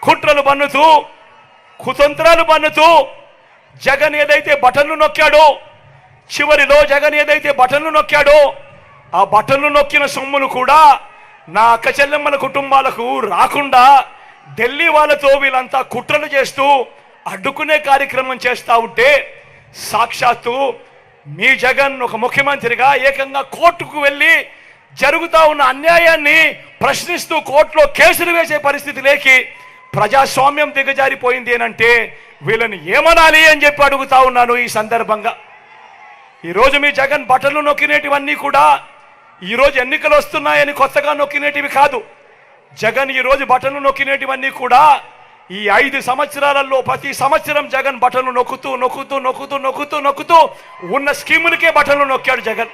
కుట్రలు పన్నుతూ కుతంత్రాలు పన్నుతూ జగన్ ఏదైతే బటన్లు నొక్కాడో, చివరిలో జగన్ ఏదైతే బటన్లు నొక్కాడో ఆ బటన్లు నొక్కిన సొమ్ములు కూడా నా అక్క చెల్లెమ్మల కుటుంబాలకు రాకుండా ఢిల్లీ వాళ్ళతో వీళ్ళంతా కుట్రలు చేస్తూ అడ్డుకునే కార్యక్రమం చేస్తూ ఉంటే సాక్షాత్తు మీ జగన్ ఒక ముఖ్యమంత్రిగా ఏకంగా కోర్టుకు వెళ్ళి జరుగుతూ ఉన్న అన్యాయాన్ని ప్రశ్నిస్తూ కోర్టులో కేసులు వేసే పరిస్థితి లేకి ప్రజాస్వామ్యం దిగజారిపోయింది అంటే వీళ్ళని ఏమనాలి అని చెప్పి అడుగుతా ఉన్నాను. ఈ సందర్భంగా ఈరోజు మీ జగన్ బటన్లు నొక్కినేటివన్నీ కూడా ఈరోజు ఎన్నికలు వస్తున్నాయని కొత్తగా నొక్కినేటివి కాదు. జగన్ ఈరోజు బటన్లు నొక్కినేటివన్నీ కూడా ఈ 5 సంవత్సరాలలో ప్రతి సంవత్సరం జగన్ బటన్లు నొక్కుతూ నొక్కుతూ నొక్కుతూ నొక్కుతూ నొక్కుతూ ఉన్న స్కీములకే బటన్లు నొక్కాడు జగన్.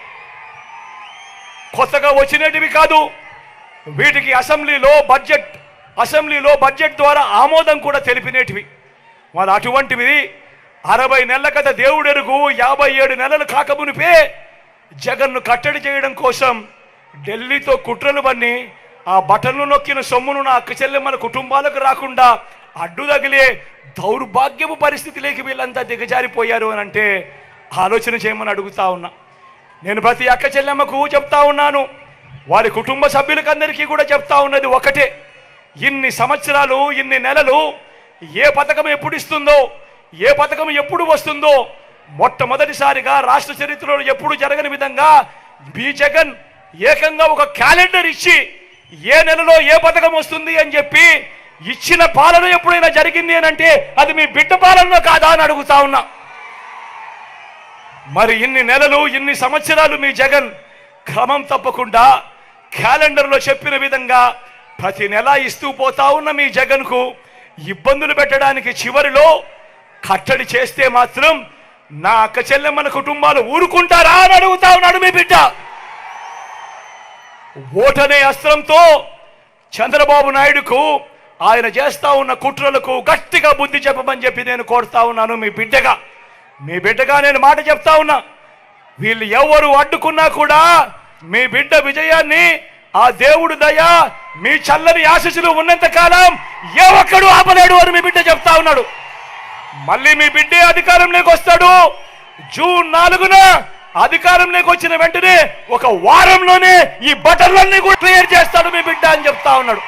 కొత్తగా వచ్చినేటివి కాదు. వీటికి అసెంబ్లీలో బడ్జెట్ ద్వారా ఆమోదం కూడా తెలిపినేటివి. మరి అటువంటివి 60 నెలల కథ దేవుడెరుగు 57 నెలలు కాకమునిపే జగన్ను కట్టడి చేయడం కోసం ఢిల్లీతో కుట్రలు పన్ని ఆ బటన్లు నొక్కిన సొమ్మును నా అక్క చెల్లెమ్మల కుటుంబాలకు రాకుండా అడ్డు తగిలే దౌర్భాగ్యపు పరిస్థితిలోకి వీళ్ళంతా దిగజారిపోయారు అని అంటే ఆలోచన చేయమని అడుగుతా ఉన్నా. నేను ప్రతి అక్క చెల్లెమ్మకు చెప్తా ఉన్నాను, వారి కుటుంబ సభ్యులకందరికీ కూడా చెప్తా ఉన్నది ఒకటే, ఇన్ని సంవత్సరాలు ఇన్ని నెలలు ఏ పథకం ఎప్పుడు ఇస్తుందో, ఏ పథకం ఎప్పుడు వస్తుందో మొట్టమొదటిసారిగా రాష్ట్ర చరిత్రలో ఎప్పుడు జరగని విధంగా మీ జగన్ ఏకంగా ఒక క్యాలెండర్ ఇచ్చి ఏ నెలలో ఏ పథకం వస్తుంది అని చెప్పి ఇచ్చిన పాలన ఎప్పుడైనా జరిగింది అని అంటే అది మీ బిడ్డ పాలన కాదా అని అడుగుతా ఉన్నా. మరి ఇన్ని నెలలు ఇన్ని సంవత్సరాలు మీ జగన్ క్రమం తప్పకుండా క్యాలెండర్లో చెప్పిన విధంగా ప్రతి నెల ఇస్తూ పోతా ఉన్న మీ జగన్కు ఇబ్బందులు పెట్టడానికి చివరిలో కట్టడి చేస్తే మాత్రం నా అక్క చెల్లెమ్మల కుటుంబాలు ఊరుకుంటారా అని అడుగుతా ఉన్నాడు మీ బిడ్డ. ఓటనే అస్త్రంతో చంద్రబాబు నాయుడుకు ఆయన చేస్తా ఉన్న కుట్రలకు గట్టిగా బుద్ధి చెప్పమని చెప్పి నేను కోరుతా ఉన్నాను. మీ బిడ్డగా నేను మాట చెప్తా ఉన్నా, వీళ్ళు ఎవరు అడ్డుకున్నా కూడా మీ బిడ్డ విజయాన్ని ఆ దేవుడు దయ మీ చల్లని ఆశీస్సులు ఉన్నంత కాలం ఏ ఒక్కడు ఆపలేడు అని మీ బిడ్డ చెప్తా ఉన్నాడు. మళ్ళీ మీ బిడ్డే అధికారంలోకి వస్తాడు. జూన్ 4న అధికారంలోకి వచ్చిన వెంటనే ఒక వారంలోనే ఈ బటన్లన్నీ కూడా క్లియర్ చేస్తాడు మీ బిడ్డ అని చెప్తా ఉన్నాడు.